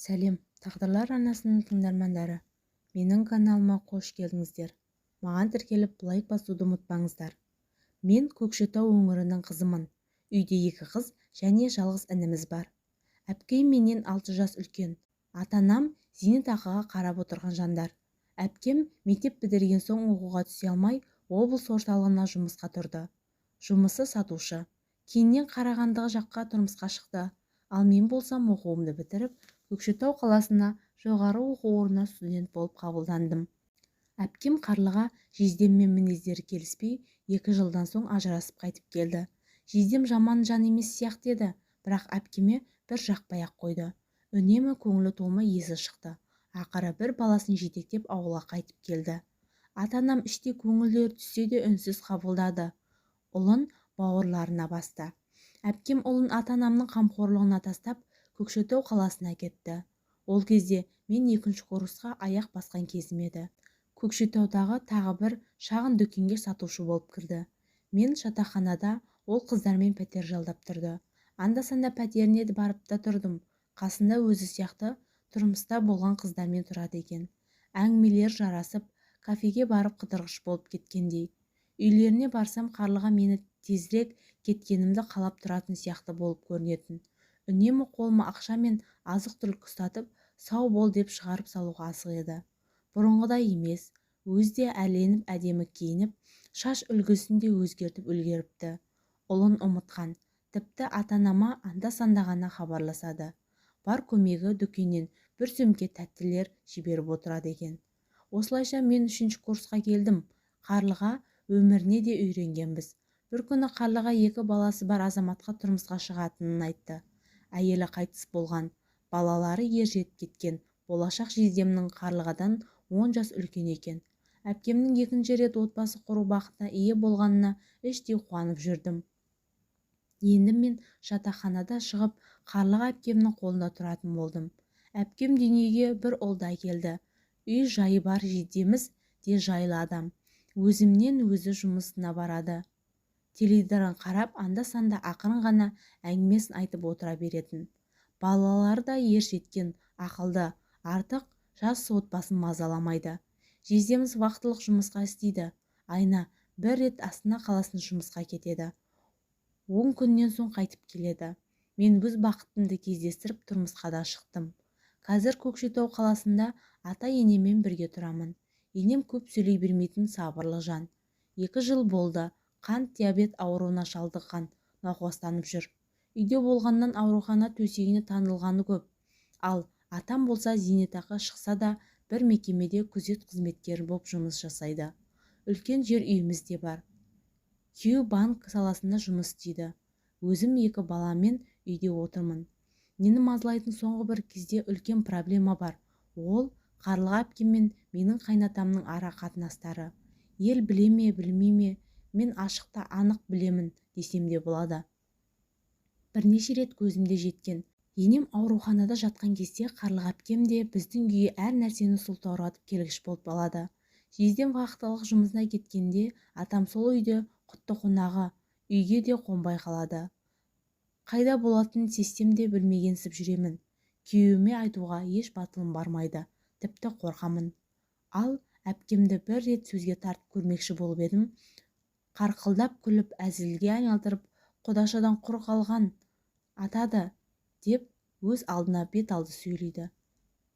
сәлем тағдырлар арнасының тыңдармандары, менің каналыма қош келдіңіздер. Маған тіркеліп лайк басуды ұмытпаңыздар. Мен Көкшетау өңірінің қызымын. Үйде 2 қыз және жалғыз ініміз бар. Әпкем менен 6 жас үлкен. Ата-анам зейнетақыға қарап отырған жандар. Әпкем мектеп бітірген соң оқуға түсе алмай, облыс орталығына жұмысқа тұрды. Жұмысы сатушы. Кейіннен Қарағанды жаққа тұрмысқа шықты. Ал мен болсам оқуымды бітіріп, Көкшетау қаласына жоғары оқу орнына студент болып қабылдандым. Әпкем Қарлыға жездеммен мінездері келіспей, 2 жылдан соң ажырасып қайтып келді. Жездем жаман жан емес сияқты еді, бірақ әпкеме бір жақпай-ақ қойды. Үнемі көңілі толмай есі шықты. Ақыры бір баласын жетектеп ауылға қайтып келді. Ата-анам іште көңілдері түссе де үнсіз қабылдады. Ұлын бауырларына басты. Әпкем ұлын ата-анамның қамқорлығына тастап, Көкшетау қаласына кетті. Ол кезде мен 2-ші курсқа аяқ басқан кезім еді. Көкшетаудағы тағы бір шағын дүкенге сатушы болып кірді. Мен жатақханада, ол қыздармен пәтер жалдап тұрды. Анда-санда пәтеріне барып та тұрдым. Қасында өзі сияқты тұрмыста болған қыздармен тұрады екен. Әңгімелер жарасып, кафеге барып қыдырғыш болып кеткендей. Үйлеріне барсам, Қарлыға мені тезірек кеткенімді қалап тұратын сияқты болып көрінетін. Үнемі қолыма ақша мен азық-түлік ұстатып, сау бол деп шығарып салуға асық еді. Бұрынғыдай емес, өзі де әленіп әдемі киініп, шаш үлгісін де өзгертіп үлгеріпті. Ұлын ұмытқан, тіпті ата-анама анда-санда ғана хабарласады. Бар көмегі дүкеннен бір сөмке тәттілер жіберіп отырады екен. Осылайша мен 3-ші курсқа келдім. Қарлыға өміріне де үйренгенбіз. Бір күні Қарлыға 2 баласы бар азаматқа тұрмысқа шығатынын айтты. Әйелі қайтыс болған, балалары ержетіп кеткен. Болашақ жездемнің Қарлығадан 10 жас үлкен екен. Әпкемнің 2-ші рет отбасы құру бақытына ие болғанына іштей қуанып жүрдім. Енді мен жатақханада шығып, Қарлыға әпкемнің қолында тұратын болдым. Әпкем дүниеге бір ұлды әкелді. Үй жайы бар, жездеміз де жайлы адам. Өзімнен өзі жұмысына барады. Теледидарын қарап, анда-санда ақырын ғана әңгімесін айтып отыра беретін. Балалары да ержеткен, ақылды, артық жас отбасын мазаламайды. Жездеміз вақтылық жұмысқа істейді. Айына 1 рет Астана қаласына жұмысқа кетеді. 10 күннен соң қайтып келеді. Мен өз бақытымды кездестіріп тұрмысқа да шықтым. Қазір Көкшетау қаласында ата-енемен бірге тұрамын. Енем көп сөйлей бермейтін сабырлы жан. 2 жыл болды. Қант диабет ауруына шалдыққан, науқастанып жүр. Үйде болғаннан аурухана төсегіне таңылғаны көп. Ал атам болса зейнетақы шықса да бір мекемеде күзет қызметкері болып жұмыс жасайды. Үлкен жер үйіміз де бар. Күйеу банк саласында жұмыс істейді. Өзім 2 баламен үйде отырмын. Мені мазалайтын соңғы бір кезде үлкен проблема бар. Ол Қарлыға әпкеммен менің қайнатамның ара қатынастары. Ел біле ме, білмей ме? Мен ашықта анық білемін десем де болады. Бірнеше рет көзімде жеткен. Енем ауруханада жатқан кезде Қарлыға әпкем де біздің үйге әр нәрсені сылтауратып келгіш болып алады. Жездем вақтылық жұмысына кеткенде атам сол үйде құтты қонағы, үйге де қонбай қалады. Қайда болатынын сестем де білмегенсіп жүремін. Күйеуіме айтуға еш батылым бармайды. Тіпті қорқамын. Ал әпкемді бір рет сөзге тартып көрмекші болып едім. Қарқылдап күліп әзілге айналдырып, құдашадан құр қалған атады деп өз алдына бет алды сөйлейді.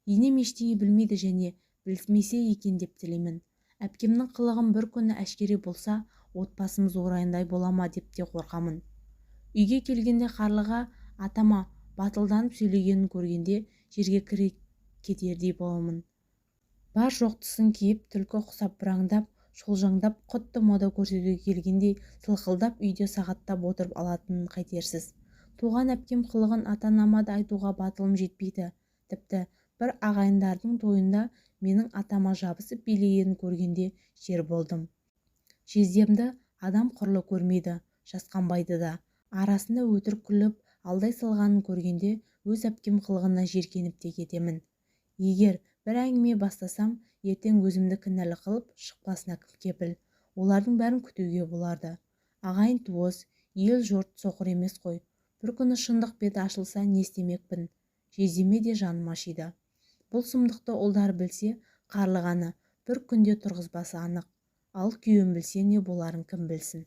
Енем ештеңе білмейді және білмесе екен деп тілеймін. Әпкемнің қылығын бір күні әшкере болса, отбасымыз орайындай болама деп те қорқамын. Үйге келгенде Қарлыға атама батылданып сөйлегенін көргенде жерге кіре кетердей боламын. Бар жоқтысын киіп, түлкі құсап бұраңдап, шолжаңдап, құтты мода көрсетуге келгендей сылқылдап үйде сағаттап отырып алатынын қайтерсіз. Туған әпкем қылығын ата-анама да айтуға батылым жетпейді. Тіпті бір ағайындардың тойында менің атама жабысып билегенін көргенде жер болдым. Жездемді адам құрлы көрмейді, жасқанбайды да. Арасында өтірік күліп, алдай салғанын көргенде өз әпкем қылығына жеркеніп те кетемін. Егер бір әңгіме бастасам, ертең өзімді кінәлі қылып шықпасына кім кепіл. Олардың бәрін күтуге боларды. Ағайын туыс, ел жұрт соқыр емес қой. Бір күні шындық беті ашылса не істемекпін? жездеме де жаным ашиды. Бұл сұмдықты ұлдар білсе, қарлығаны бір күнде тұрғызбасы анық. Ал күйеуім білсе не боларын кім білсін.